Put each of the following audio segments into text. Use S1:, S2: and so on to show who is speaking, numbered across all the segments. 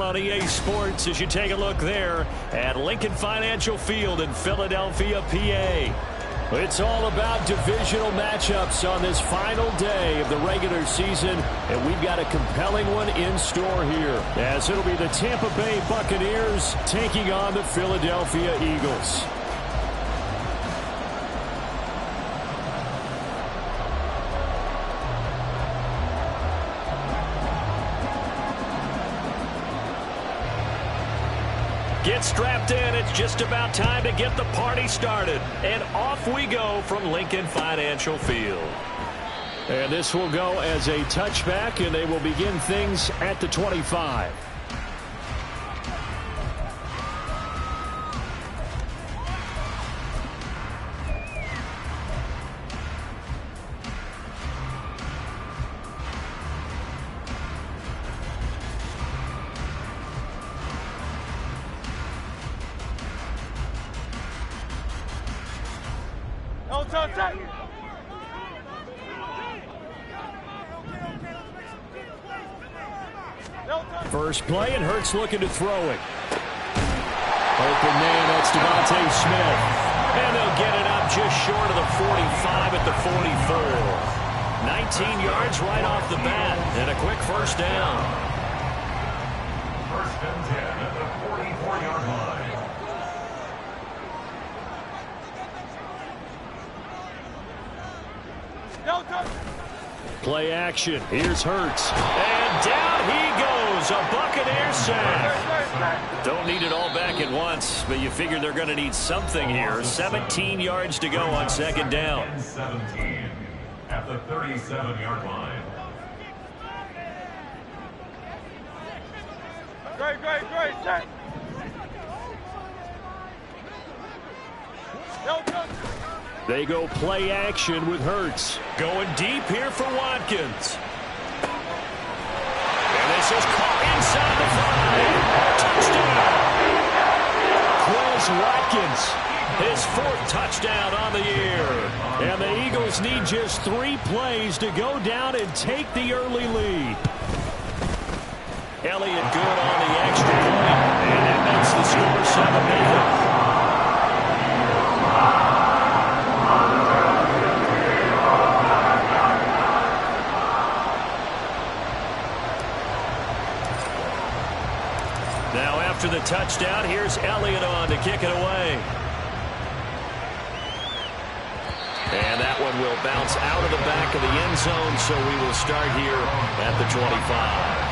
S1: on EA Sports as you take a look there at Lincoln Financial Field in Philadelphia, PA. It's all about divisional matchups on this final day of the regular season, and we've got a compelling one in store here, as it'll be the Tampa Bay Buccaneers taking on the Philadelphia Eagles. Get strapped in. It's just about time to get the party started. And off we go from Lincoln Financial Field. And this will go as a touchback, and they will begin things at the 25. First play, and Hurts looking to throw it. Open man, that's Devontae Smith. And they'll get it up just short of the 45 at the 44. 19 yards right off the bat, and a quick first down.
S2: First and 10 at the 44-yard line.
S1: Play action. Here's Hurts. And down he goes. A Buccaneer sack. Don't need it all back at once, but you figure they're going to need something here. 17 yards to go on second down.
S2: 17 at the 37-yard line.
S3: Great. Set.
S1: They go play action with Hurts. Going deep here for Watkins. And this is caught inside the 5. Touchdown. Quez Watkins, his fourth touchdown on the year. And the Eagles need just 3 plays to go down and take the early lead. Elliott good on the extra point. And that makes the score 7-0. After the touchdown, here's Elliott on to kick it away. And that one will bounce out of the back of the end zone, so we will start here at the 25.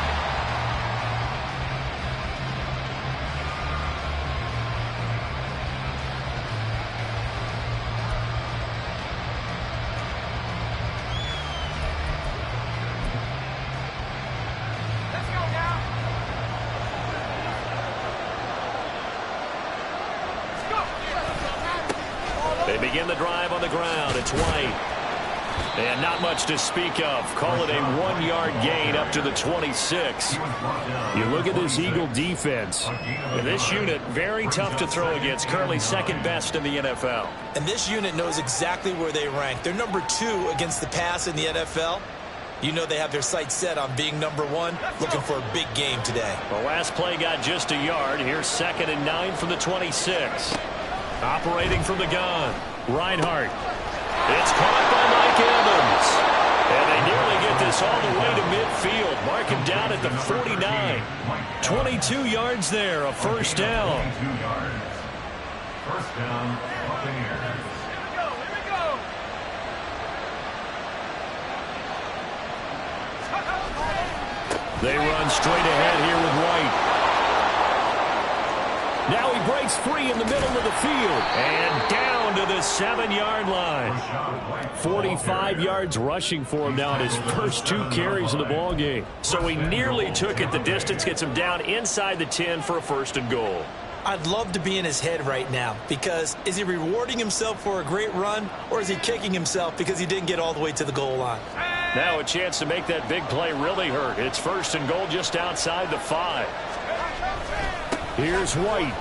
S1: They begin the drive on the ground. It's White. And not much to speak of. Call it a 1-yard gain up to the 26. You look at this Eagle defense. And this unit, very tough to throw against. Currently second best in the NFL.
S4: And this unit knows exactly where they rank. They're number 2 against the pass in the NFL. You know they have their sights set on being number 1, looking for a big game today.
S1: The last play got just a yard. Here's 2nd and 9 from the 26. Operating from the gun, Reinhardt. It's caught by Mike Evans. And they nearly get this all the way to midfield. Mark him down at the 49. 22 yards there, a first down.
S2: First down, Buccaneers.
S3: Here we go.
S1: They run straight ahead here with White. Now he breaks free in the middle of the field. And down to the 7-yard line. 45 yards rushing for him now on his first 2 carries in the ballgame. So he nearly took it the distance, gets him down inside the 10 for a 1st and goal.
S4: I'd love to be in his head right now, because is he rewarding himself for a great run, or is he kicking himself because he didn't get all the way to the goal line?
S1: Now a chance to make that big play really hurt. It's 1st and goal just outside the 5. Here's White.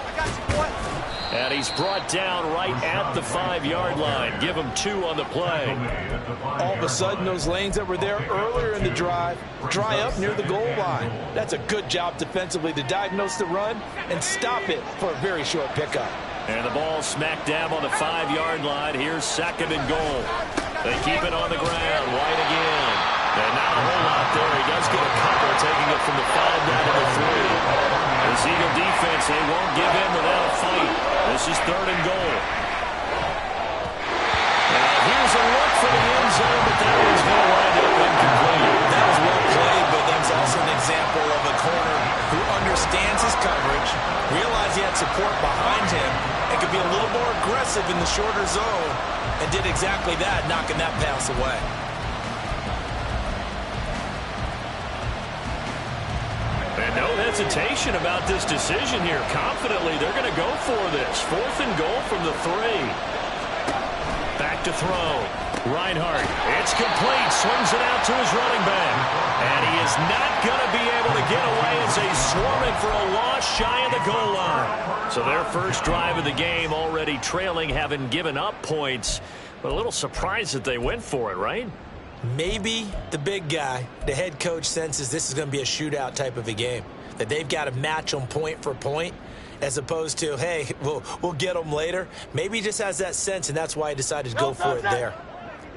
S1: And he's brought down right at the 5-yard line. Give him 2 on the play.
S4: All of a sudden, those lanes that were there earlier in the drive dry up near the goal line. That's a good job defensively to diagnose the run and stop it for a very short pickup.
S1: And the ball smack dab on the 5-yard line. Here's 2nd and goal. They keep it on the ground. White again. And not a whole lot there. He does get a couple, taking it from the 5 down to the 3. This Eagle defense, they won't give in without a fight. This is 3rd and goal. And here's a look for the end zone, but that one's going to wind up incomplete.
S4: That was well played, but that's also an example of a corner who understands his coverage, realized he had support behind him, and could be a little more aggressive in the shorter zone, and did exactly that, knocking that pass away.
S1: And no hesitation about this decision here. Confidently, they're going to go for this. 4th and goal from the 3. Back to throw. Reinhardt. It's complete. Swings it out to his running back. And he is not going to be able to get away as they swarm it for a loss shy of the goal line. So their first drive of the game already trailing, having given up points. But a little surprised that they went for it, right?
S4: Maybe the big guy, the head coach, senses this is going to be a shootout type of a game, that they've got to match them point for point, as opposed to, hey, we'll get them later. Maybe he just has that sense, and that's why he decided to go for it there.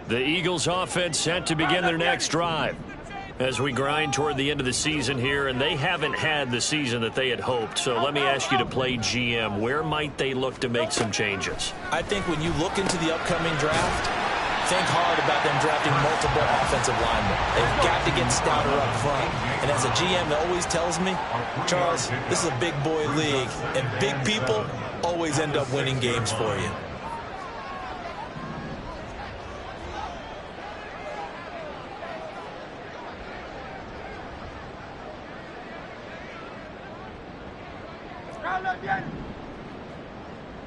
S1: The Eagles offense set to begin their next drive as we grind toward the end of the season here, and they haven't had the season that they had hoped. So let me ask you to play GM. Where might they look to make some changes?
S4: I think when you look into the upcoming draft, think hard about them drafting multiple offensive linemen. They've got to get stouter up front. And as a GM that always tells me, Charles, this is a big boy league, and big people always end up winning games for you.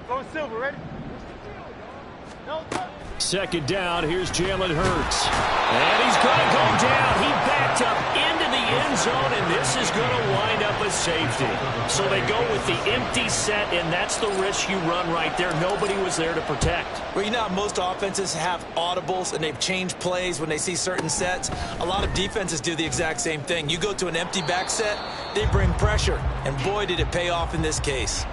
S3: Go Silver, ready? No,
S1: 2nd down, here's Jalen Hurts. And he's going to go down. He backed up into the end zone, and this is going to wind up a safety. So they go with the empty set, and that's the risk you run right there. Nobody was there to protect.
S4: Well, you know how most offenses have audibles, and they've changed plays when they see certain sets? A lot of defenses do the exact same thing. You go to an empty back set, they bring pressure, and boy, did it pay off in this case.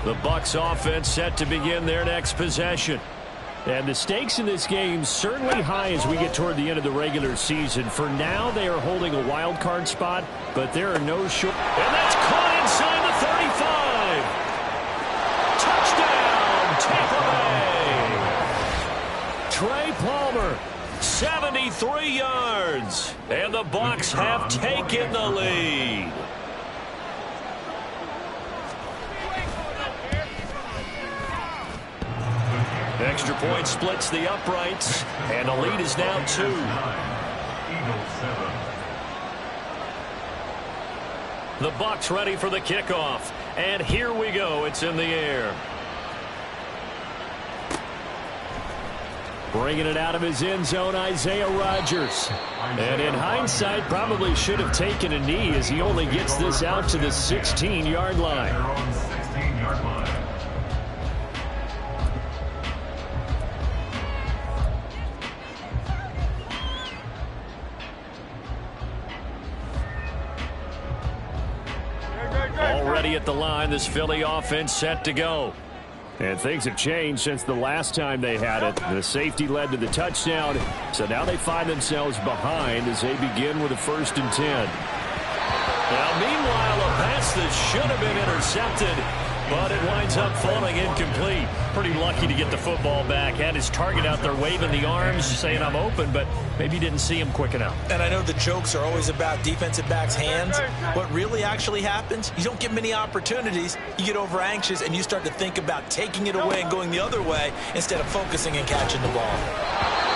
S1: The Bucs offense set to begin their next possession. And the stakes in this game certainly high as we get toward the end of the regular season. For now, they are holding a wild card spot, but there are no short. And that's caught inside the 35. Touchdown, Tampa Bay. Trey Palmer, 73 yards. And the Bucs have taken the lead. Extra point splits the uprights, and the lead is now 2. The Bucs ready for the kickoff, and here we go. It's in the air. Bringing it out of his end zone, Isaiah Rodgers. And in hindsight, probably should have taken a knee as he only gets this out to the 16-yard line. Already at the line, this Philly offense set to go. And things have changed since the last time they had it. The safety led to the touchdown, so now they find themselves behind as they begin with a 1st and 10. Now, meanwhile, a pass that should have been intercepted, but it winds up falling incomplete. Pretty lucky to get the football back. Had his target out there waving the arms, saying I'm open, but maybe didn't see him quick enough.
S4: And I know the jokes are always about defensive backs' hands. What really actually happens, you don't get many opportunities. You get over anxious, and you start to think about taking it away and going the other way instead of focusing and catching the ball.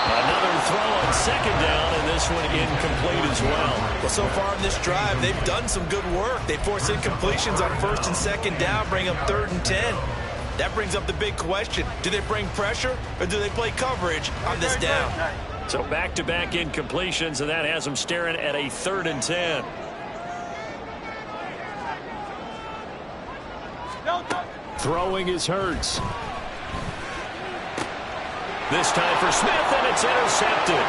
S1: Another throw on 2nd down, and this one incomplete as well.
S4: Well, so far in this drive, they've done some good work. They force incompletions on 1st and 2nd down, bring up 3rd and 10. That brings up the big question. Do they bring pressure or do they play coverage on this down?
S1: So back-to-back incompletions, and that has them staring at a 3rd and 10. Throwing is Hurts. This time for Smith, and it's intercepted.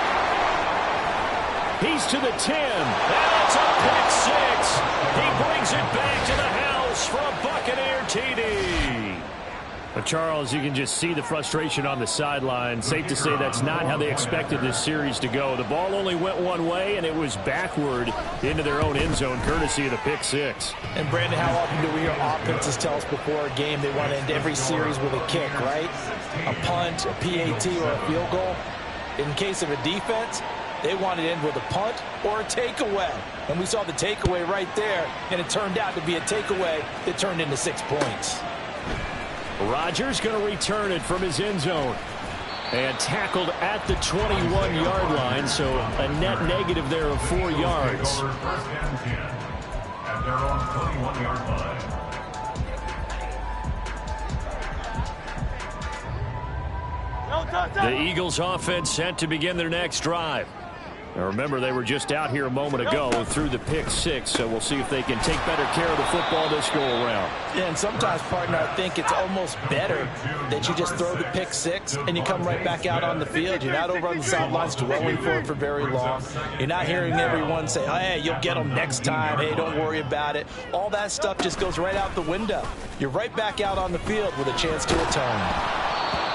S1: He's to the 10, and it's a pick 6. He brings it back to the house for a Buccaneer TD. But Charles, you can just see the frustration on the sideline. Safe to say that's not how they expected this series to go. The ball only went one way, and it was backward into their own end zone, courtesy of the pick 6.
S4: And, Brandon, how often do we hear offenses tell us before a game they want to end every series with a kick, right? A punt, a PAT, or a field goal. In case of a defense, they want to end with a punt or a takeaway. And we saw the takeaway right there, and it turned out to be a takeaway that turned into 6 points.
S1: Rodgers going to return it from his end zone. And tackled at the 21-yard line, so a net negative there of 4 yards.
S2: First and 10 at their own 21-yard line.
S1: The Eagles offense set to begin their next drive. Now remember, they were just out here a moment ago through the pick 6, so we'll see if they can take better care of the football this go around.
S4: Yeah, and sometimes, partner, I think it's almost better that you just throw the pick 6 and you come right back out on the field. You're not over on the sidelines dwelling for it for very long. You're not hearing everyone say, oh, hey, you'll get them next time. Hey, don't worry about it. All that stuff just goes right out the window. You're right back out on the field with a chance to atone.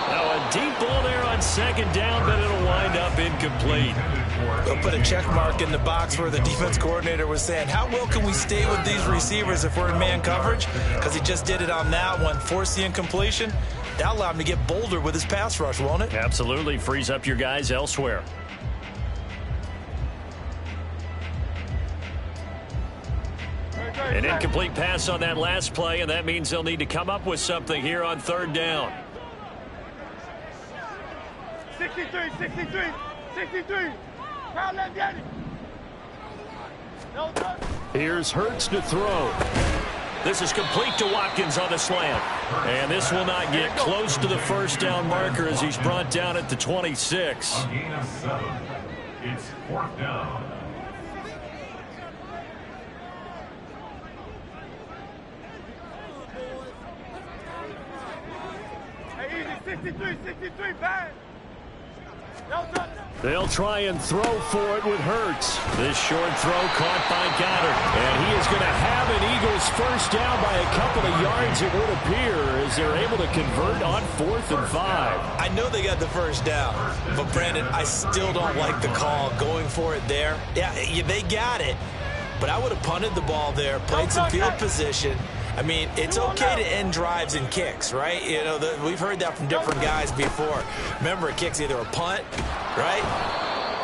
S1: Now a deep ball there on 2nd down, but it'll wind up incomplete.
S4: They'll put a check mark in the box where the defense coordinator was saying, how well can we stay with these receivers if we're in man coverage? Because he just did it on that one, forced the incompletion. That'll allow him to get bolder with his pass rush, won't it?
S1: Absolutely. Frees up your guys elsewhere. An incomplete pass on that last play, and that means they'll need to come up with something here on 3rd down.
S3: 63, 63, 63. Crowd, let's get it. No, no.
S1: Here's Hurts to throw. This is complete to Watkins on the slant. And this will not get close to the 1st down marker as he's brought down at the 26.
S2: A gain of 7. It's 4th down.
S3: Hey, easy, 63, 63, bang. No, no.
S1: They'll try and throw for it with Hurts. This short throw caught by Goddard. And he is going to have an Eagles 1st down by a couple of yards, it would appear, as they're able to convert on 4th and 5.
S4: I know they got the 1st down, but, Brandon, I still don't like the call going for it there. Yeah, they got it, but I would have punted the ball there, played some field position. I mean, it's okay to end drives and kicks, right? You know, we've heard that from different guys before. Remember, a kick's either a punt, right,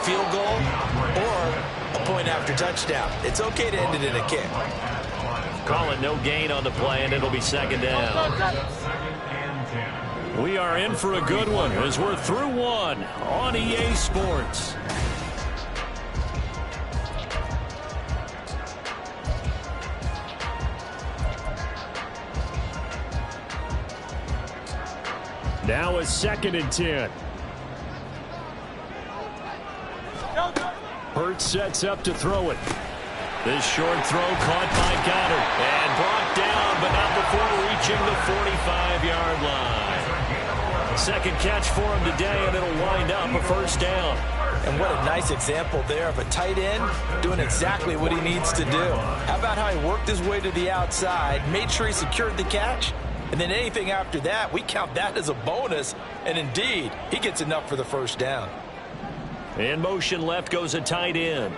S4: field goal, or a point after touchdown. It's okay to end it in a kick.
S1: Call it no gain on the play, and it'll be 2nd down. We are in for a good one as we're through one on EA Sports. Now a 2nd and 10. Hurts sets up to throw it. This short throw caught by Goddard and brought down, but not before reaching the 45-yard line. 2nd catch for him today, and it'll wind up a 1st down.
S4: And what a nice example there of a tight end doing exactly what he needs to do. How about how he worked his way to the outside, made sure he secured the catch, and then anything after that, we count that as a bonus. And indeed, he gets enough for the 1st down.
S1: In motion left goes a tight end.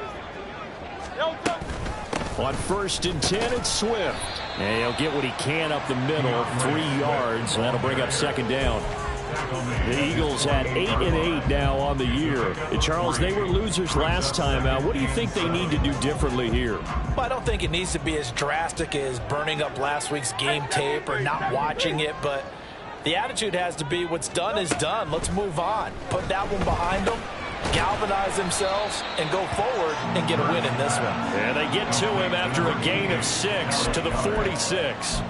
S1: On 1st and 10, it's Swift. And he'll get what he can up the middle, 3 yards, and that'll bring up 2nd down. The Eagles at 8-8 now on the year. And Charles, they were losers last time out. What do you think they need to do differently here?
S4: Well, I don't think it needs to be as drastic as burning up last week's game tape or not watching it, but the attitude has to be what's done is done. Let's move on. Put that one behind them, galvanize themselves, and go forward and get a win in this one.
S1: And they get to him after a gain of 6 to the 46.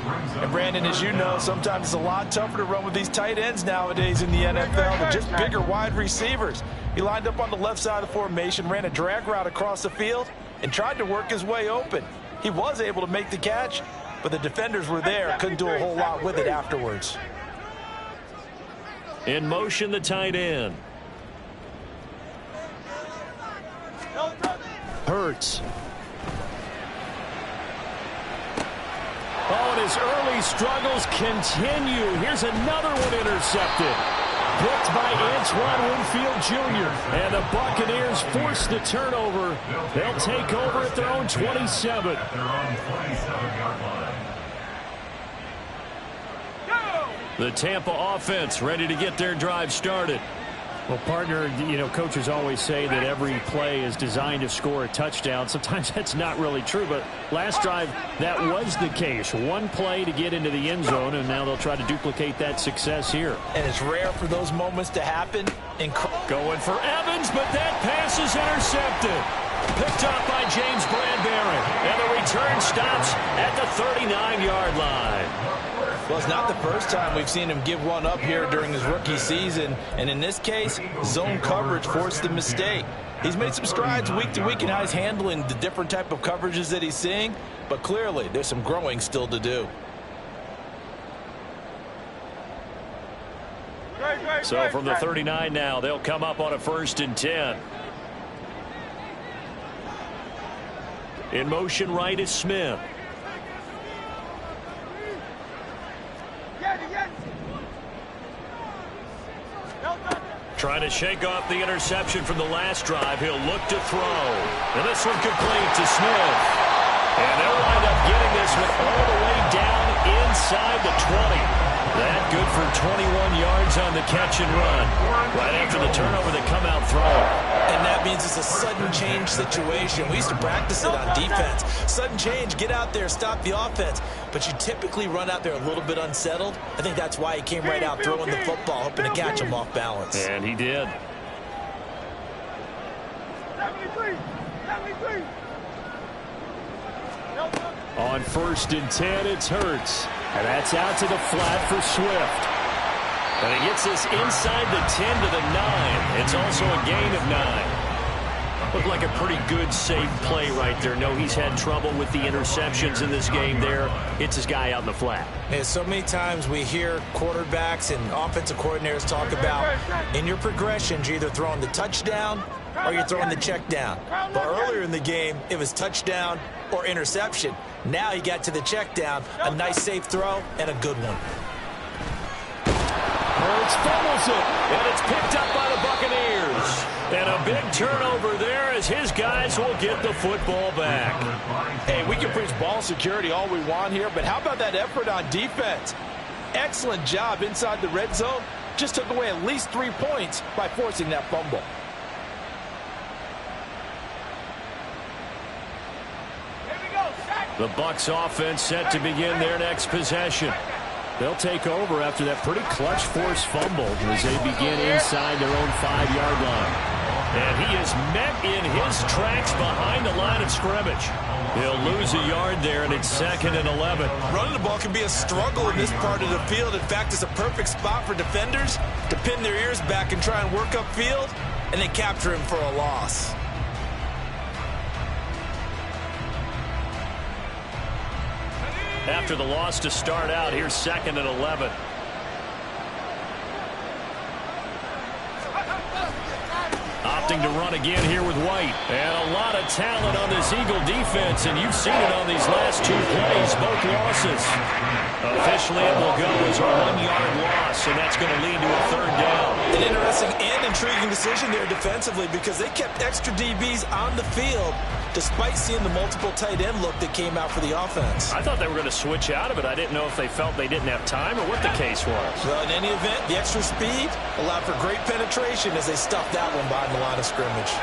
S4: And Brandon, as you know, sometimes it's a lot tougher to run with these tight ends nowadays in the NFL than just bigger wide receivers. He lined up on the left side of the formation, ran a drag route across the field, and tried to work his way open. He was able to make the catch, but the defenders were there, couldn't do a whole lot with it afterwards.
S1: In motion, the tight end. Hurts. Oh, and his early struggles continue. Here's another one intercepted. Picked by Antoine Winfield Jr. And the Buccaneers force the turnover. They'll take over at their own 27. The Tampa offense ready to get their drive started. Well, partner, you know, coaches always say that every play is designed to score a touchdown. Sometimes that's not really true, but last drive, that was the case. One play to get into the end zone, and now they'll try to duplicate that success here.
S4: And it's rare for those moments to happen.
S1: Going for Evans, but that pass is intercepted. Picked up by James Bradbury, and the return stops at the 39-yard line.
S4: Well, it's not the first time we've seen him give one up here during his rookie season. And in this case, zone coverage forced the mistake. He's made some strides week to week in how he's handling the different type of coverages that he's seeing. But clearly, there's some growing still to do.
S1: So from the 39 now, they'll come up on a 1st and 10. In motion right is Smith. Trying to shake off the interception from the last drive. He'll look to throw. And this one complete to Smith. And they'll wind up getting this one all the way down inside the 20. That good for 21 yards on the catch and run. Right after the turnover, they come out throwing.
S4: And that means it's a sudden change situation. We used to practice it on defense. Sudden change, get out there, stop the offense. But you typically run out there a little bit unsettled. I think that's why he came right out throwing the football, hoping to catch him off balance.
S1: And he did.
S3: 73.
S1: On 1st and 10, it's Hurts. And that's out to the flat for Swift. And he gets this inside the 10 to the 9. It's also a gain of 9. Looked like a pretty good, safe play right there. No, he's had trouble with the interceptions in this game there. Hits his guy out in the flat.
S4: Yeah, so many times we hear quarterbacks and offensive coordinators talk about in your progressions, you're either throwing the touchdown or you're throwing the check down. But earlier in the game, it was touchdown or interception. Now he got to the check down, a nice safe throw, and a good one.
S1: Hurts fumbles it, and it's picked up by the Buccaneers. And a big turnover there as his guys will get the football back.
S4: Hey, we can preach ball security all we want here, but how about that effort on defense? Excellent job inside the red zone. Just took away at least 3 points by forcing that fumble.
S1: The Bucs offense set to begin their next possession. They'll take over after that pretty clutch forced fumble as they begin inside their own 5-yard line. And he is met in his tracks behind the line of scrimmage. He'll lose a yard there, and it's 2nd and 11.
S4: Running the ball can be a struggle in this part of the field. In fact, it's a perfect spot for defenders to pin their ears back and try and work upfield, and they capture him for a loss.
S1: After the loss to start out, here's 2nd and 11. Opting to run again here with White. And a lot of talent on this Eagle defense, and you've seen it on these last 2 plays, both losses. Officially, it will go as a 1-yard loss, and that's going to lead to a 3rd down.
S4: An interesting and intriguing decision there defensively because they kept extra DBs on the field despite seeing the multiple tight end look that came out for the offense.
S1: I thought they were going to switch out of it. I didn't know if they felt they didn't have time or what the case was.
S4: Well, in any event, the extra speed allowed for great penetration as they stuffed that one behind the line of scrimmage.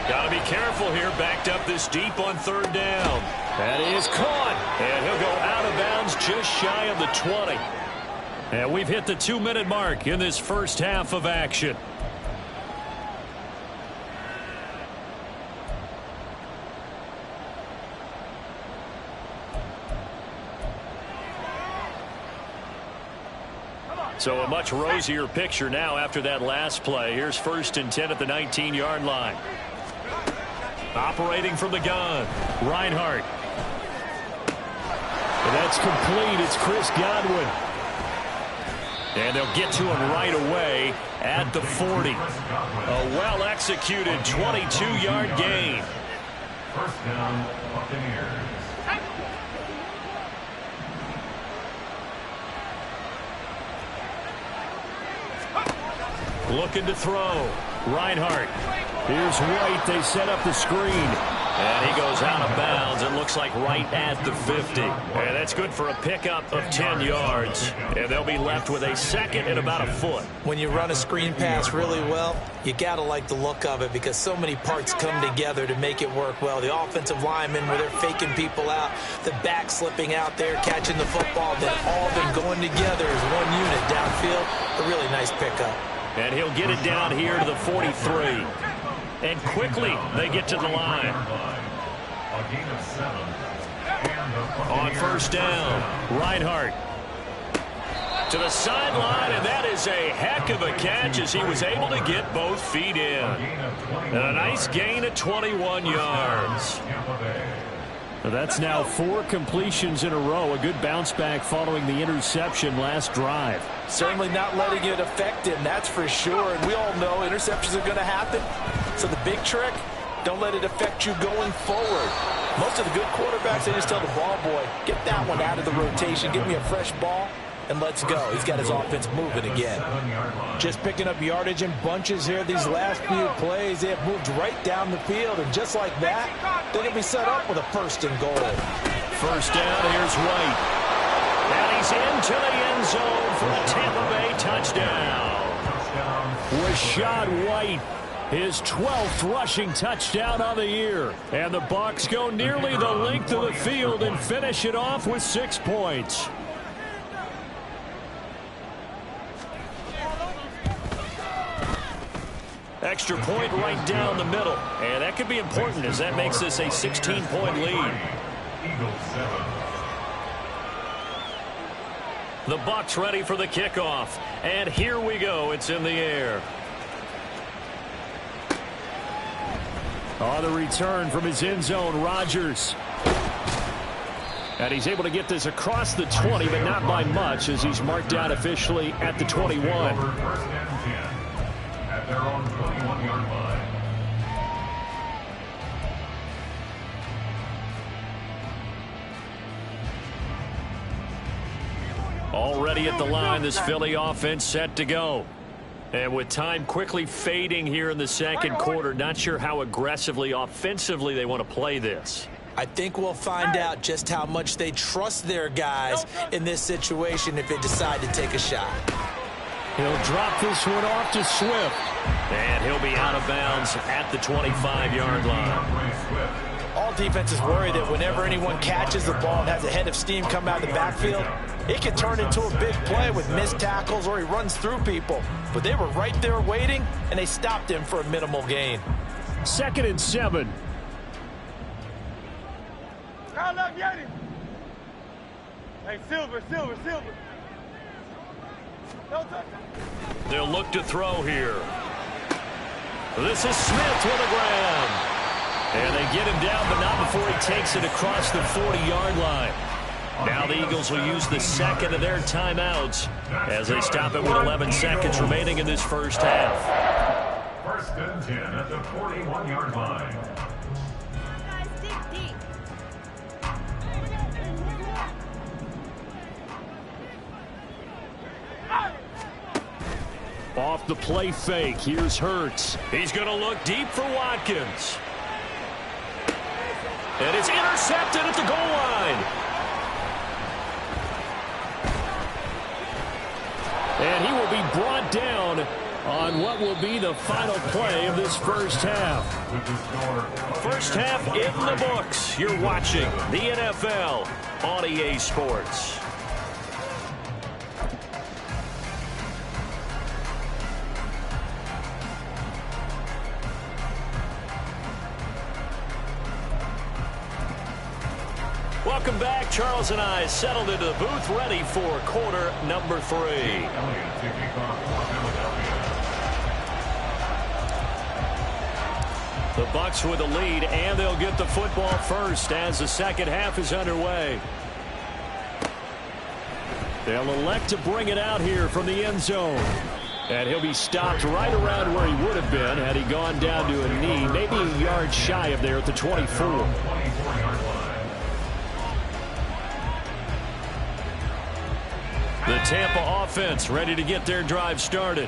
S1: Got to be careful here, backed up this deep on 3rd down. That is caught, and he'll go out of bounds just shy of the 20. And we've hit the 2-minute mark in this first half of action. So a much rosier picture now after that last play. Here's 1st and 10 at the 19-yard line. Operating from the gun, Reinhardt. And that's complete. It's Chris Godwin. And they'll get to him right away at the 40. A well-executed 22-yard gain.
S2: First down, Buccaneers.
S1: Looking to throw. Reinhardt. Here's White. They set up the screen. And he goes out of bounds. It looks like right at the 50. And that's good for a pickup of 10 yards. And they'll be left with a 2nd and about a foot.
S4: When you run a screen pass really well, you got to like the look of it because so many parts come together to make it work well. The offensive linemen, where they're faking people out, the back slipping out there, catching the football, they've all been going together as one unit downfield. A really nice pickup.
S1: And he'll get it down here to the 43. And quickly they get to the line.
S2: A gain of 7.
S1: On 1st down, Reinhardt to the sideline, and that is a heck of a catch as he was able to get both feet in. And a nice gain of 21 yards. That's now 4 completions in a row. A good bounce back following the interception last drive.
S4: Certainly not letting it affect him, that's for sure. And we all know interceptions are going to happen. So the big trick, don't let it affect you going forward. Most of the good quarterbacks, they just tell the ball boy, get that one out of the rotation, give me a fresh ball, and let's go. He's got his offense moving again.
S5: Just picking up yardage in bunches here these last few plays. They have moved right down the field, and just like that, they're going to be set up with a 1st and goal.
S1: 1st down, here's White. And he's into the end zone for a Tampa Bay touchdown. Rashad White, his 12th rushing touchdown on the year. And the Bucs go nearly the length of the field and finish it off with 6 points. Extra point right down the middle. And that could be important as that makes this a 16-point lead.
S2: Eagles 7.
S1: The Bucs ready for the kickoff. And here we go. It's in the air. On the return from his end zone, Rodgers. And he's able to get this across the 20, but not by much as he's marked out officially at the 21.
S2: 1st and 10 at their own 21-yard line.
S1: Already at the line, this Philly offense set to go. And with time quickly fading here in the 2nd quarter, not sure how aggressively, offensively they want to play this.
S4: I think we'll find out just how much they trust their guys in this situation if they decide to take a shot.
S1: He'll drop this one off to Swift. And he'll be out of bounds at the 25-yard line.
S5: All defenses worry that whenever anyone catches the ball and has a head of steam come out of the backfield, it can turn into a big play with missed tackles or he runs through people. But they were right there waiting, and they stopped him for a minimal gain.
S1: 2nd and 7.
S3: Hey, Silver. Don't touch him.
S1: They'll look to throw here. This is Smith with a grab. And they get him down, but not before he takes it across the 40-yard line. Now the Eagles will use the 2nd of their timeouts as they stop it with 11 seconds remaining in this first half.
S2: 1st and 10 at the 41-yard line.
S1: Off the play fake, here's Hurts. He's going to look deep for Watkins. And it's intercepted at the goal line. And he will be brought down on what will be the final play of this first half. First half in the books. You're watching the NFL on EA Sports. Welcome back. Charles and I settled into the booth, ready for quarter number 3. The Bucks with the lead, and they'll get the football first as the second half is underway. They'll elect to bring it out here from the end zone. And he'll be stopped right around where he would have been had he gone down to a knee, maybe a yard shy of there at the 24. The Tampa offense ready to get their drive started.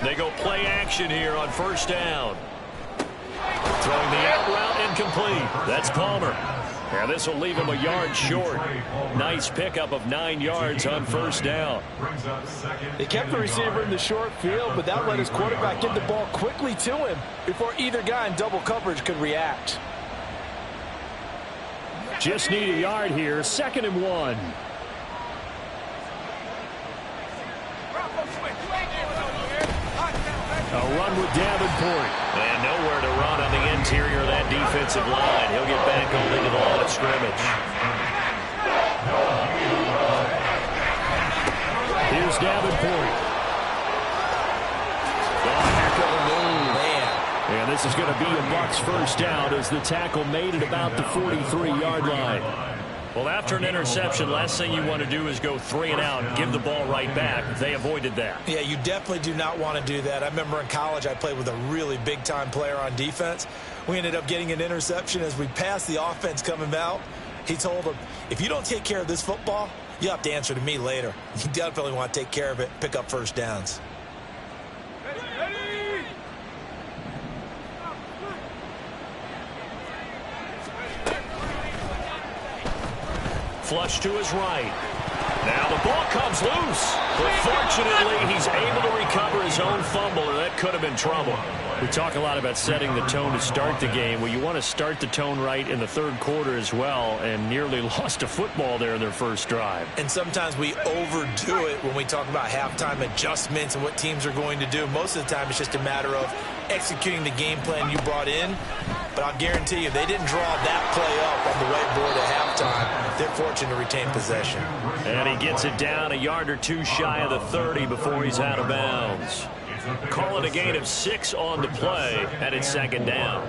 S1: They go play action here on first down. Throwing the out route incomplete. That's Palmer. And this will leave him a yard short. Nice pickup of 9 yards on first down.
S5: They kept the receiver in the short field, but that let his quarterback get the ball quickly to him before either guy in double coverage could react.
S1: Just need a yard here. 2nd and 1. A run with Davenport. And nowhere to run on the interior of that defensive line. He'll get back only to the line of scrimmage. Here's Davenport. Heck of a move. Man. And this is going to be a Bucks first down as the tackle made it about the 43-yard line. Well, after an interception, last thing you want to do is go 3 and out and give the ball right back. They avoided that.
S5: Yeah, you definitely do not want to do that. I remember in college I played with a really big-time player on defense. We ended up getting an interception as we passed the offense coming out. He told him, if you don't take care of this football, you have to answer to me later. You definitely want to take care of it, pick up first downs.
S1: Flush to his right. Now the ball comes loose. But fortunately, he's able to recover his own fumble, and that could have been trouble. We talk a lot about setting the tone to start the game. Well, you want to start the tone right in the third quarter as well, and nearly lost a football there in their first drive.
S5: And sometimes we overdo it when we talk about halftime adjustments and what teams are going to do. Most of the time, it's just a matter of executing the game plan you brought in. But I'll guarantee you, they didn't draw that play up on the whiteboard at halftime. They're fortunate to retain possession.
S1: And he gets it down a yard or 2 shy of the 30 before he's out of bounds. Call it a gain of 6 on the play, and it's 2nd down.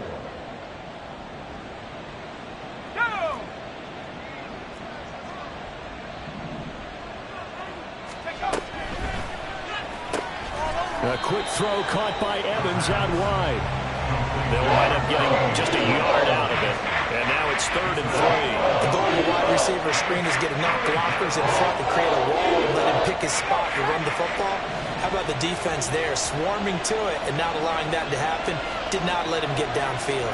S1: A quick throw caught by Evans out wide. They'll wind up getting just a yard out of it. And now it's 3rd and 3.
S5: The goal of a wide receiver screen is get enough blockers in front to create a wall and let him pick his spot to run the football. How about the defense there, swarming to it and not allowing that to happen? Did not let him get downfield.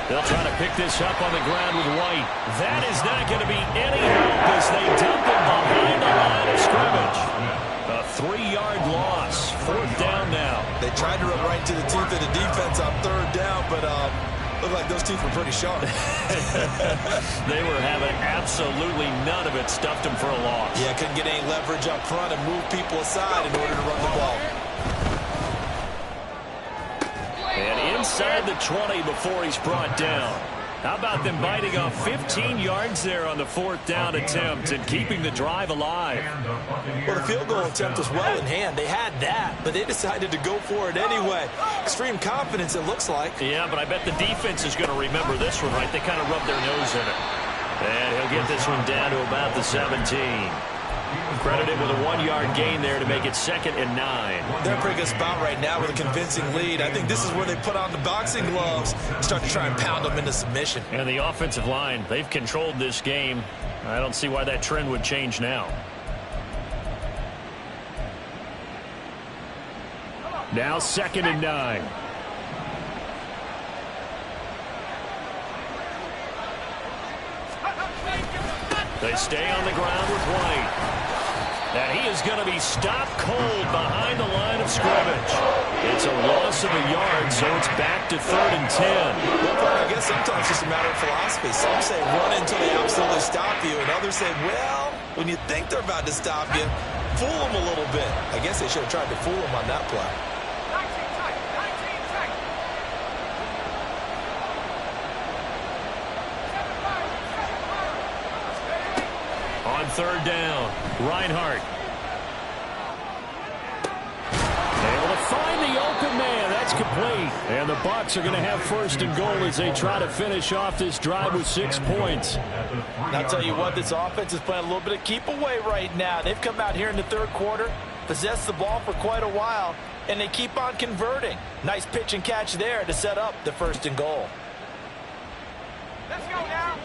S1: They'll try to pick this up on the ground with White. That is not going to be any help as they dump him behind the line of scrimmage. A 3-yard loss. 4th down now.
S5: They tried to run right into the teeth of the defense on 3rd down, but looked like those teeth were pretty sharp.
S1: They were having absolutely none of it. Stuffed him for a loss.
S5: Yeah, couldn't get any leverage up front and move people aside in order to run the ball.
S1: And inside the 20 before he's brought down. How about them biting off 15 yards there on the 4th down attempt and keeping the drive alive?
S5: Well, the field goal attempt was well in hand. They had that, but they decided to go for it anyway. Extreme confidence, it looks like.
S1: Yeah, but I bet the defense is going to remember this one, right? They kind of rubbed their nose in it. And he'll get this one down to about the 17. Credited with a 1-yard gain there to make it 2nd and 9.
S5: They're a pretty good spot right now with a convincing lead. I think this is where they put on the boxing gloves, start to try and pound them into submission.
S1: And the offensive line, they've controlled this game. I don't see why that trend would change now. Now 2nd and 9. They stay on the ground with White. And he is going to be stopped cold behind the line of scrimmage. It's a loss of a yard, so it's back to 3rd and 10.
S5: Well, I guess sometimes it's just a matter of philosophy. Some say run until they absolutely stop you, and others say, well, when you think they're about to stop you,
S4: fool him a little bit. I guess they should have tried to fool him on that play.
S3: 19 tight, 19 tight. 7-5, 7-5.
S1: On third down, Reinhardt. Able to find the open man. That's complete. And the Bucs are going to have first and goal as they try to finish off this drive with 6 points.
S5: And I'll tell you what, this offense is playing a little bit of keep away right now. They've come out here in the third quarter, possessed the ball for quite a while, and they keep on converting. Nice pitch and catch there to set up the first and goal.
S3: Let's go now.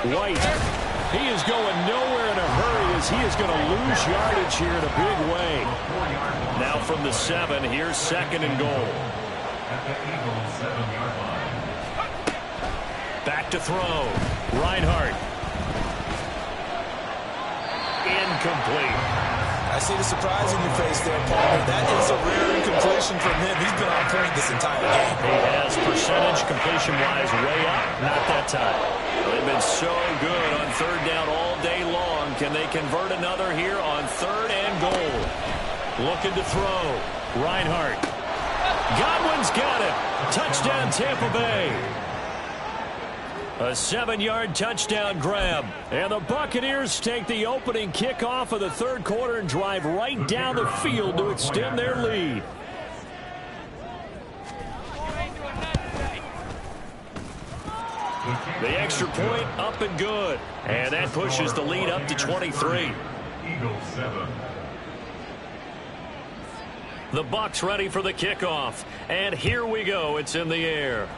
S1: White, he is going nowhere in a hurry as he is going to lose yardage here in a big way. Now from the 7, here's second and goal. Back to throw. Reinhardt. Incomplete.
S4: I see the surprise in your face there, Palmer. That is a rare incompletion from him. He's been on point this entire game.
S1: He has percentage completion-wise way up. Not that time. They've been so good on third down all day long. Can they convert another here on third and goal? Looking to throw. Reinhardt. Godwin's got it. Touchdown, Tampa Bay. A 7-yard touchdown grab. And the Buccaneers take the opening kickoff of the third quarter and drive right down the field to extend their lead. The extra point up and good. And that pushes the lead up to 23.
S2: Eagles 7.
S1: The Bucs ready for the kickoff. And here we go. It's in the air.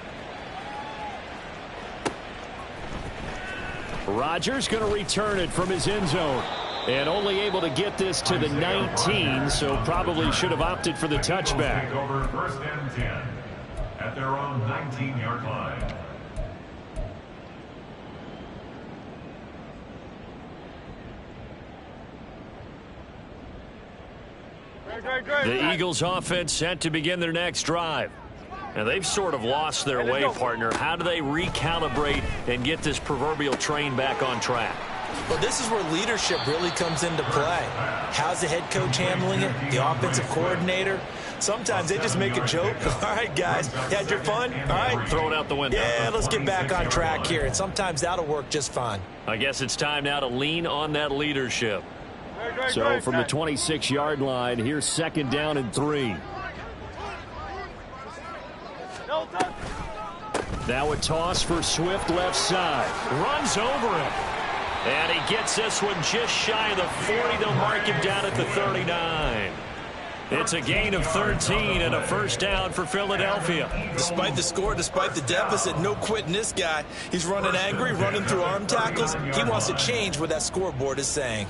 S1: Rodgers going to return it from his end zone. And only able to get this to the 19, so probably should have opted for the touchback.
S2: Take over first and 10 at their own 19-yard line.
S1: The Eagles offense set to begin their next drive. And they've sort of lost their way, partner. How do they recalibrate and get this proverbial train back on track?
S4: Well, this is where leadership really comes into play. How's the head coach handling it? The offensive coordinator? Sometimes they just make a joke. All right, guys, you had your fun? All right.
S1: Throw it out the window.
S4: Yeah, let's get back on track here. And sometimes that'll work just fine.
S1: I guess it's time now to lean on that leadership. So from the 26-yard line, here's second down and 3. Now a toss for Swift left side. Runs over him. And he gets this one just shy of the 40. They'll mark him down at the 39. It's a gain of 13 and a first down for Philadelphia.
S4: Despite the score, despite the deficit, no quitting this guy. He's running angry, running through arm tackles. He wants to change what that scoreboard is saying.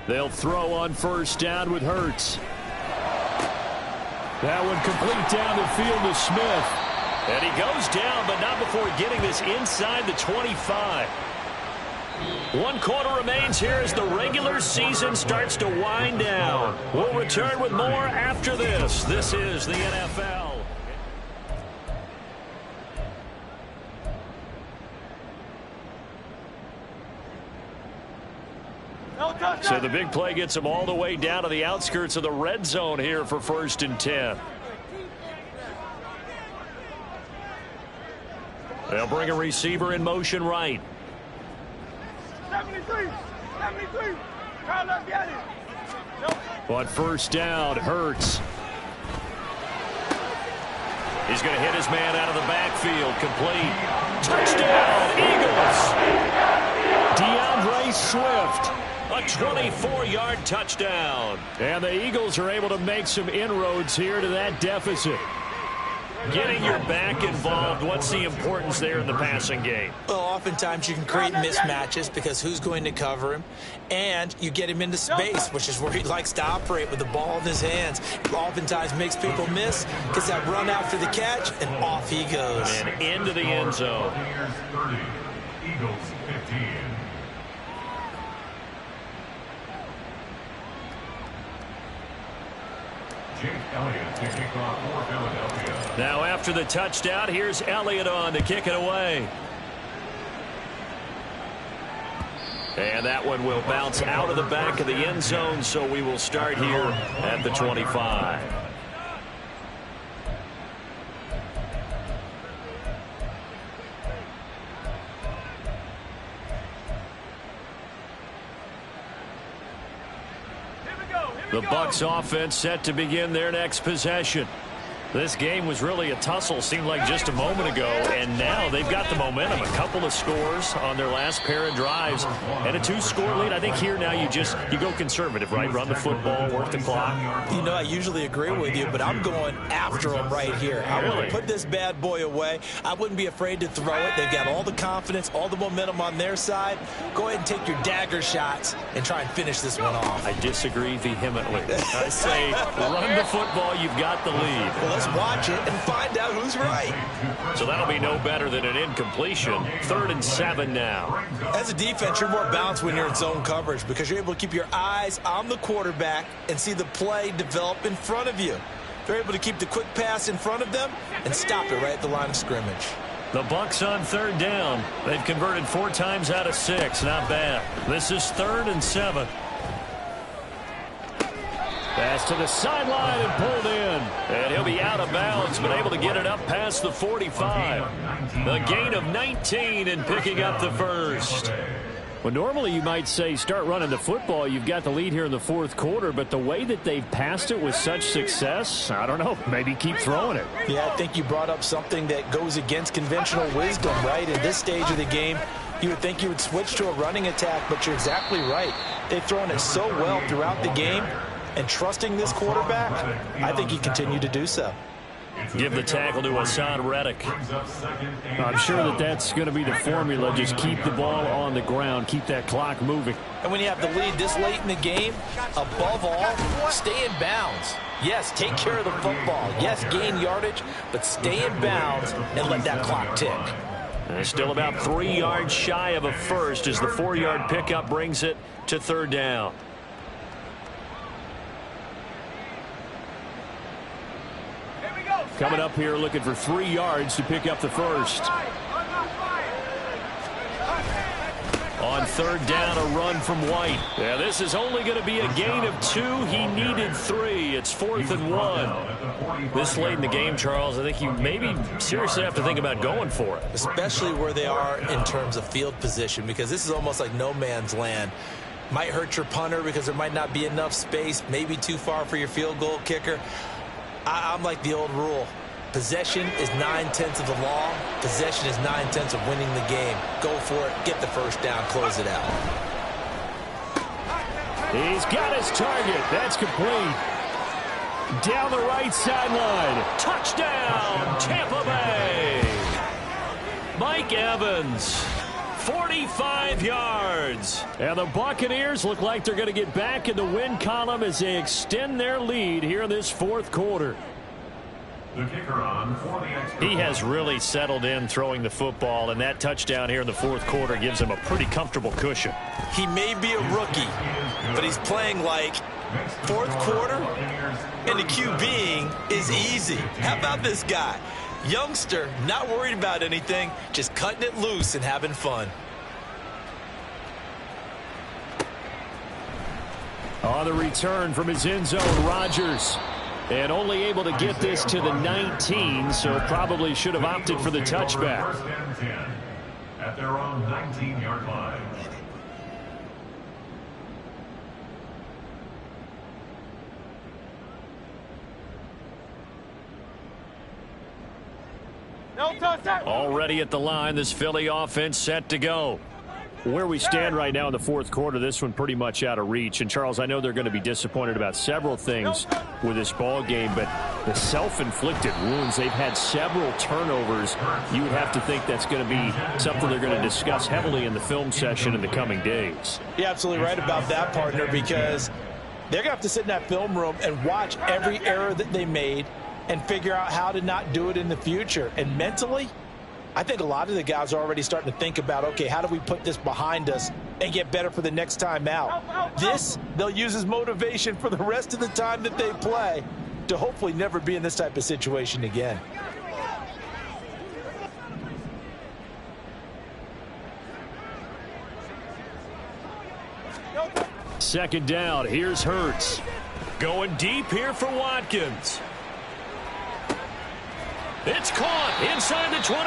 S1: They'll throw on first down with Hurts. That one complete down the field to Smith. And he goes down, but not before getting this inside the 25. 1 quarter remains here as the regular season starts to wind down. We'll return with more after this. This is the NFL. So the big play gets him all the way down to the outskirts of the red zone here for first and 10. They'll bring a receiver in motion right.
S3: 73. Carl, let's get it.
S1: On first down, Hurts. He's going to hit his man out of the backfield. Complete. Touchdown, Eagles. DeAndre Swift. A 24-yard touchdown. And the Eagles are able to make some inroads here to that deficit. Getting your back involved, what's the importance there in the passing game?
S4: Well, oftentimes you can create mismatches because who's going to cover him, and you get him into space, which is where he likes to operate with the ball in his hands. Oftentimes makes people miss, gets that run after the catch, and off he goes.
S1: And into the end zone.
S2: Buccaneers 30, Eagles 15.
S1: Now after the touchdown, here's Elliott on to kick it away. And that one will bounce out of the back of the end zone, so we will start here at the 25. The Bucs offense set to begin their next possession. This game was really a tussle, seemed like just a moment ago, and now they've got the momentum. A couple of scores on their last pair of drives and a 2-score lead. I think here now you go conservative, right? Run the football, work the clock.
S4: You know, I usually agree with you, but I'm going after them right here. I want to put this bad boy away. I wouldn't be afraid to throw it. They've got all the confidence, all the momentum on their side. Go ahead and take your dagger shots and try and finish this one off.
S1: I disagree vehemently. I say run the football. You've got the lead.
S4: Well, let's watch it and find out who's right.
S1: So that'll be no better than an incompletion. 3rd and 7 now.
S4: As a defense, you're more balanced when you're in zone coverage because you're able to keep your eyes on the quarterback and see the play develop in front of you. They're able to keep the quick pass in front of them and stop it right at the line of scrimmage.
S1: The Bucs on 3rd down. They've converted 4 times out of 6. Not bad. This is 3rd and 7. Pass to the sideline and pulled in. And he'll be out of bounds, but able to get it up past the 45. The gain of 19 and picking up the first. Well, normally you might say start running the football. You've got the lead here in the 4th quarter, but the way that they've passed it with such success, I don't know, maybe keep throwing it.
S4: Yeah, I think you brought up something that goes against conventional wisdom, right? In this stage of the game, you would think you would switch to a running attack, but you're exactly right. They've thrown it so well throughout the game. And trusting this quarterback, I think he continued to do so.
S1: Give the tackle to Hassan Reddick. I'm sure that's going to be the formula. Just keep the ball on the ground. Keep that clock moving.
S4: And when you have the lead this late in the game, above all, stay in bounds. Yes, take care of the football. Yes, gain yardage, but stay in bounds and let that clock tick.
S1: And still about 3 yards shy of a first as the 4-yard pickup brings it to 3rd down. Coming up here looking for 3 yards to pick up the first. On 3rd down, a run from White. Yeah, this is only going to be a gain of 2. He needed 3. It's 4th and 1. This late in the game, Charles, I think you maybe seriously have to think about going for it.
S4: Especially where they are in terms of field position, because this is almost like no man's land. Might hurt your punter because there might not be enough space, maybe too far for your field goal kicker. I'm like the old rule. Possession is 9/10 of the law. Possession is 9/10 of winning the game. Go for it. Get the first down. Close it out.
S1: He's got his target. That's complete. Down the right sideline. Touchdown, Tampa Bay. Mike Evans. 45 yards. And the Buccaneers look like they're going to get back in the win column as they extend their lead here in this 4th quarter.
S2: The kicker on for the extra.
S1: He has really settled in throwing the football, and that touchdown here in the 4th quarter gives him a pretty comfortable cushion.
S4: He may be a rookie, but he's playing like 4th quarter, and the QBing is easy. How about this guy? Youngster, not worried about anything, just cutting it loose and having fun.
S1: On the return from his end zone, Rodgers. And only able to get this to the 19, so probably should have opted for the touchback.
S2: 1st and 10 at their own 19-yard line.
S1: Already at the line, this Philly offense set to go. Where we stand right now in the 4th quarter, this one pretty much out of reach. And, Charles, I know they're going to be disappointed about several things with this ball game, but the self-inflicted wounds, they've had several turnovers. You would have to think that's going to be something they're going to discuss heavily in the film session in the coming days.
S4: You're absolutely right about that, partner, because they're going to have to sit in that film room and watch every error that they made and figure out how to not do it in the future. And mentally, I think a lot of the guys are already starting to think about, okay, how do we put this behind us and get better for the next time out? This, they'll use as motivation for the rest of the time that they play.
S5: to hopefully never be in this type of situation again.
S1: Second down. Here's Hurts. Going deep here for Watkins. It's caught inside the 25.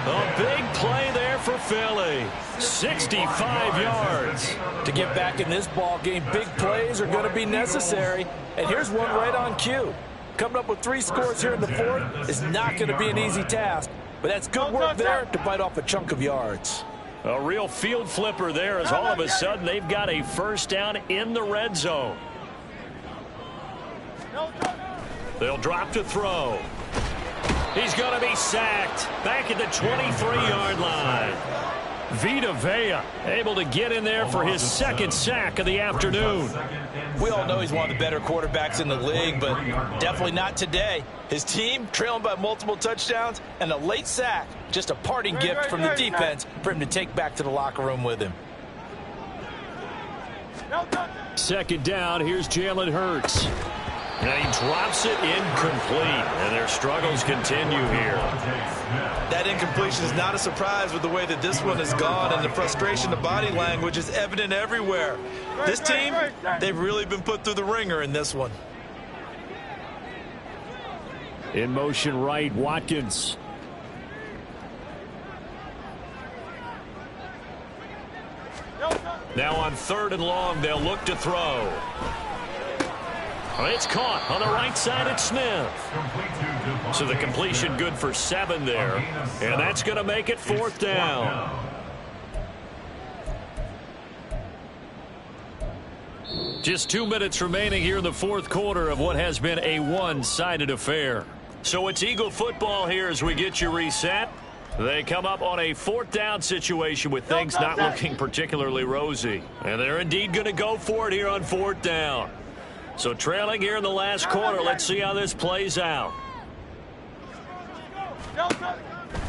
S1: A big play there for Philly. 65 yards.
S5: To get back in this ball game, big plays are going to be necessary. And here's one right on cue. Coming up with 3 scores here in the fourth is not going to be an easy task. But that's good work there to bite off a chunk of yards.
S1: A real field flipper there as all of a sudden they've got a first down in the red zone. They'll drop to throw. He's going to be sacked back at the 23-yard line. Vita Vea able to get in there for his second sack of the afternoon.
S5: We all know he's one of the better quarterbacks in the league, but definitely not today. His team trailing by multiple touchdowns and a late sack. Just a parting gift from the defense for him to take back to the locker room with him.
S1: Second down, here's Jalen Hurts. And he drops it incomplete, and their struggles continue here.
S4: That incompletion is not a surprise with the way that this one has gone, and the frustration, the body language is evident everywhere. This team, they've really been put through the ringer in this one.
S1: In motion right, Watkins. Now on 3rd and long, they'll look to throw. It's caught on the right side at Smith. So the completion good for 7 there. And that's going to make it 4th down. Just 2 minutes remaining here in the 4th quarter of what has been a one-sided affair. So it's Eagle football here as we get you reset. They come up on a 4th down situation with things not looking particularly rosy. And they're indeed going to go for it here on 4th down. So trailing here in the last quarter, let's see how this plays out.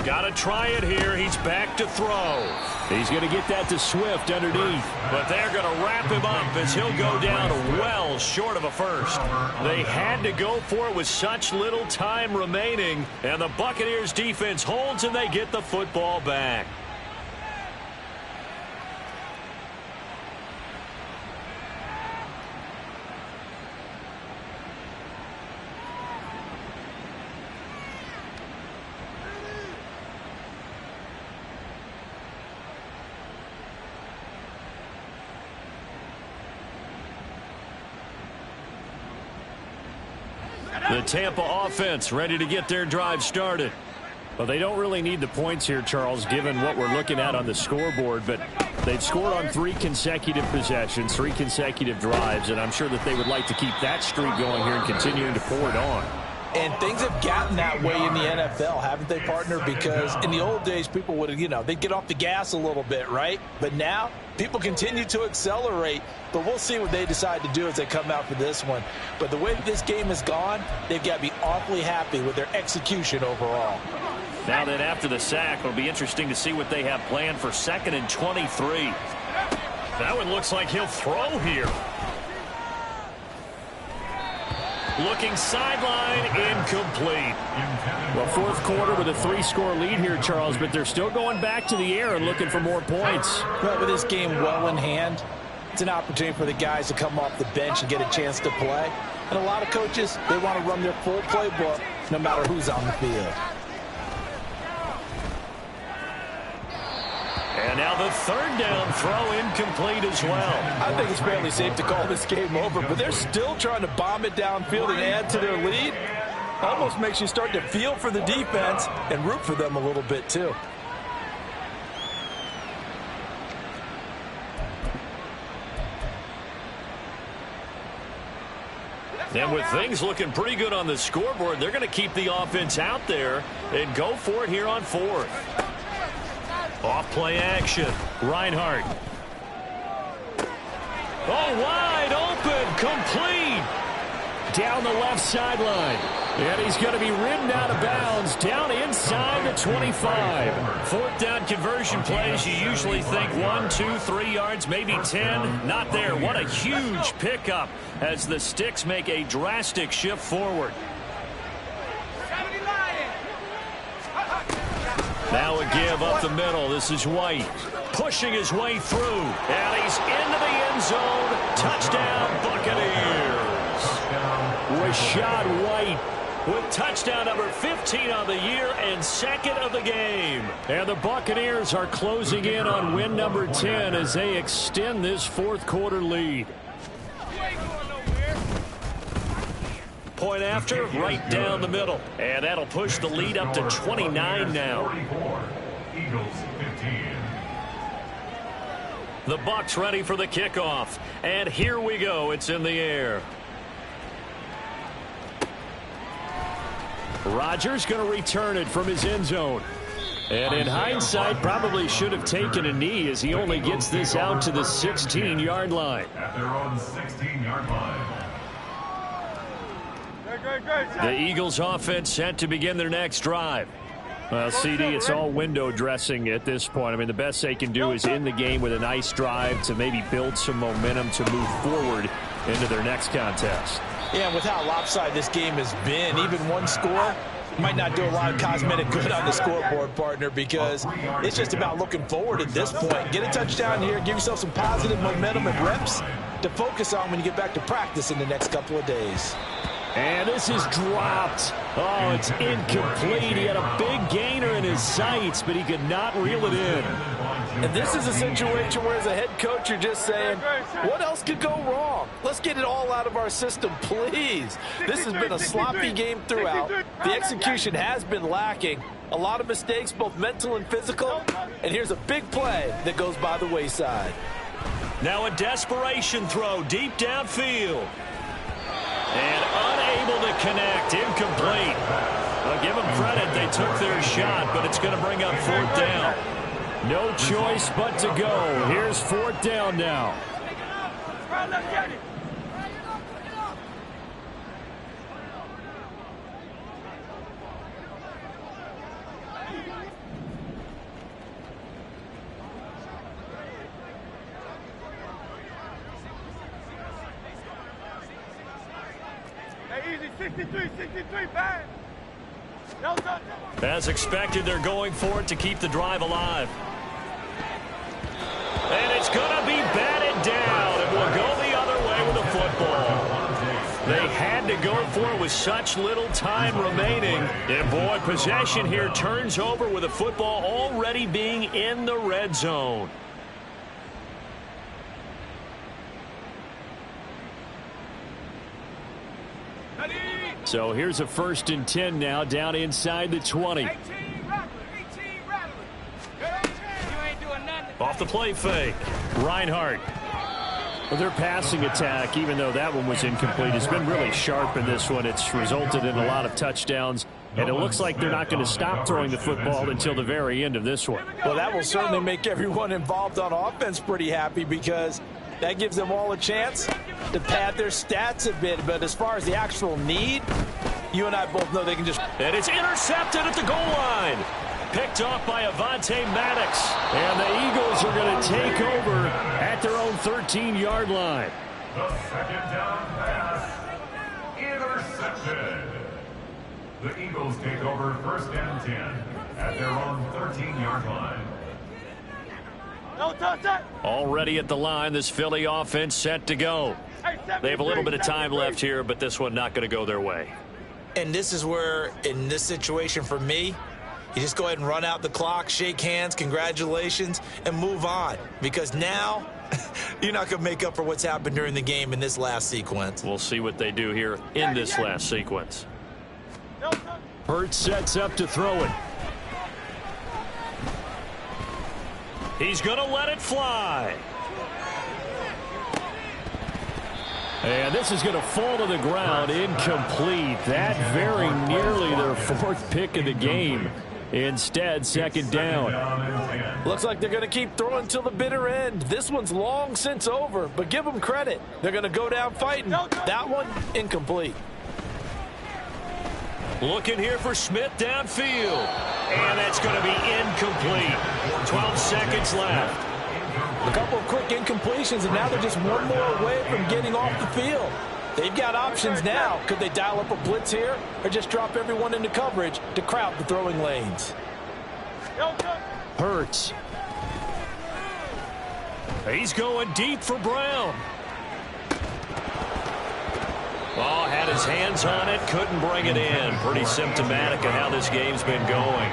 S1: Got to try it here. He's back to throw. He's going to get that to Swift underneath. But they're going to wrap him up as he'll go down well short of a first. They had to go for it with such little time remaining. And the Buccaneers defense holds and they get the football back. The Tampa offense ready to get their drive started. Well, they don't really need the points here, Charles, given what we're looking at on the scoreboard. But they've scored on 3 consecutive possessions, 3 consecutive drives, and I'm sure that they would like to keep that streak going here and continuing to pour it on.
S5: And things have gotten that way in the NFL, haven't they, partner? Because in the old days, people would, they'd get off the gas a little bit, right? But now, people continue to accelerate. But we'll see what they decide to do as they come out for this one. But the way that this game has gone, they've got to be awfully happy with their execution overall.
S1: Now then, after the sack, it'll be interesting to see what they have planned for 2nd and 23. That one looks like he'll throw here. Looking sideline, incomplete. Well, 4th quarter with a 3-score lead here, Charles, but they're still going back to the air and looking for more points.
S5: Well, with this game well in hand, it's an opportunity for the guys to come off the bench and get a chance to play. And a lot of coaches, they want to run their full playbook no matter who's on the field.
S1: And now the 3rd down throw incomplete as well.
S5: I think it's fairly safe to call this game over, but they're still trying to bomb it downfield and add to their lead. Almost makes you start to feel for the defense and root for them a little bit too.
S1: And with things looking pretty good on the scoreboard, they're going to keep the offense out there and go for it here on 4th. Off play action. Reinhardt. Oh, wide open. Complete. Down the left sideline. And he's going to be ridden out of bounds down inside the 25. Fourth down conversion plays, you usually think 1, 2, 3 yards, maybe 10. Not there. What a huge pickup as the Sticks make a drastic shift forward. Now a give up the middle. This is White pushing his way through. And he's into the end zone. Touchdown, Buccaneers. Rashad White with touchdown number 15 on the year and second of the game. And the Buccaneers are closing in on win number 10 as they extend this fourth quarter lead. Point after, right down the middle. And that'll push the lead up to 29 now.
S2: Eagles 15.
S1: The Bucs ready for the kickoff. And here we go. It's in the air. Rodgers going to return it from his end zone. And in hindsight, probably should have taken a knee as he only gets this out to the 16-yard line.
S2: At their own 16-yard line.
S1: The Eagles offense set to begin their next drive. Well, CD, it's all window dressing at this point. I mean, the best they can do is end the game with a nice drive to maybe build some momentum to move forward into their next contest.
S5: Yeah, with how lopsided this game has been, even one score might not do a lot of cosmetic good on the scoreboard, partner, because it's just about looking forward at this point. Get a touchdown here, give yourself some positive momentum and reps to focus on when you get back to practice in the next couple of days.
S1: And this is dropped. Oh, it's incomplete. He had a big gainer in his sights, but he could not reel it in.
S5: And this is a situation where, as a head coach, you're just saying, what else could go wrong? Let's get it all out of our system, please. This has been a sloppy game throughout. The execution has been lacking. A lot of mistakes, both mental and physical. And here's a big play that goes by the wayside.
S1: Now a desperation throw deep downfield. And unable to connect. Incomplete. I'll give them credit. They took their shot, but it's going to bring up fourth down. No choice but to go. Here's fourth down now.
S3: Easy, 63, bang.
S1: As expected, they're going for it to keep the drive alive. And it's going to be batted down. It will go the other way with the football. They had to go for it with such little time remaining. And boy, possession here turns over with the football already being in the red zone. So here's a 1st and 10 now down inside the 20. Off the play fake. Reinhardt. Well, their passing attack, even though that one was incomplete, has been really sharp in this one. It's resulted in a lot of touchdowns, and it looks like they're not going to stop throwing the football until the very end of this one.
S5: Well, that will certainly make everyone involved on offense pretty happy, because that gives them all a chance to pad their stats a bit. But as far as the actual need, you and I both know they can just...
S1: And it's intercepted at the goal line. Picked off by Avonte Maddox. And the Eagles are going to take over at their own 13-yard line.
S2: The second down pass. Intercepted. The Eagles take over 1st and 10 at their own 13-yard line.
S1: Already at the line, this Philly offense set to go. They have a little bit of time left here, but this one not going to go their way.
S4: And this is where, in this situation for me, you just go ahead and run out the clock, shake hands, congratulations, and move on. Because now, you're not going to make up for what's happened during the game in this last sequence.
S1: We'll see what they do here in this last sequence. Hurts sets up to throw it. He's going to let it fly. And this is going to fall to the ground, incomplete. That very nearly their 4th pick of the game. Instead, 2nd down.
S5: Looks like they're going to keep throwing till the bitter end. This one's long since over, but give them credit. They're going to go down fighting. That one, incomplete.
S1: Looking here for Smith downfield. And that's going to be incomplete. 12 seconds left.
S5: A couple of quick incompletions, and now they're just one more away from getting off the field. They've got options now. Could they dial up a blitz here or just drop everyone into coverage to crowd the throwing lanes?
S1: Hurts. He's going deep for Brown. Oh, had his hands on it, couldn't bring it in. Pretty symptomatic of how this game's been going.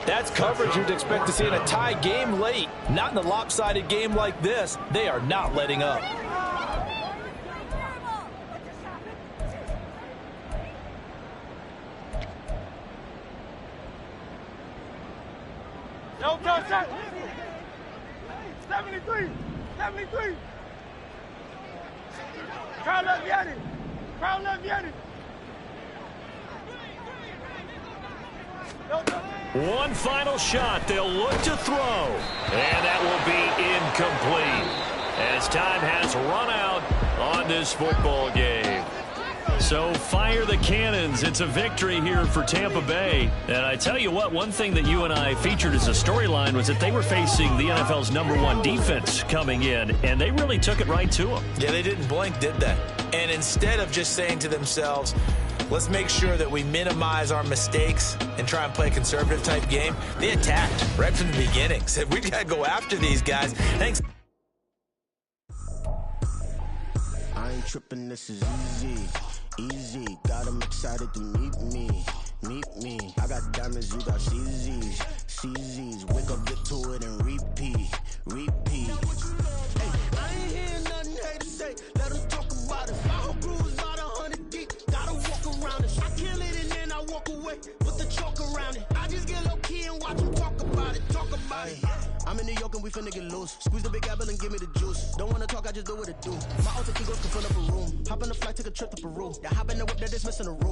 S5: That's coverage you'd expect to see in a tie game late. Not in a lopsided game like this. They are not letting up.
S3: No touch. 73. 73. Crowd left Yanni. Crowd left Yanni. No touch.
S1: One final shot. They'll look to throw. And that will be incomplete as time has run out on this football game. So fire the cannons. It's a victory here for Tampa Bay. And I tell you what, one thing that you and I featured as a storyline was that they were facing the NFL's #1 defense coming in, and they really took it right to them.
S4: Yeah, they didn't blink, did they? And instead of just saying to themselves, let's make sure that we minimize our mistakes and try and play a conservative type game, they attacked right from the beginning. Said, we got to go after these guys. Thanks.
S6: I ain't tripping, this is easy. Easy, got them excited to meet me. Meet me. I got diamonds, you got CZs. CZs, wake up, get to it, and repeat. Repeat. Hey, I ain't hearing nothing haters say. Let them talk about it. My whole crew is about 100 deep. Gotta walk around it. I kill it and then I walk away with the chalk around it. I just get low key and watch them talk about it. Talk about it. I'm in New York and we finna get loose. Squeeze the big apple and give me the juice. Don't wanna talk, I just do what it do. My alter ego can fill up a room. Hop on the flight, take a trip to Peru. Yeah, hop in the whip that is missing a room.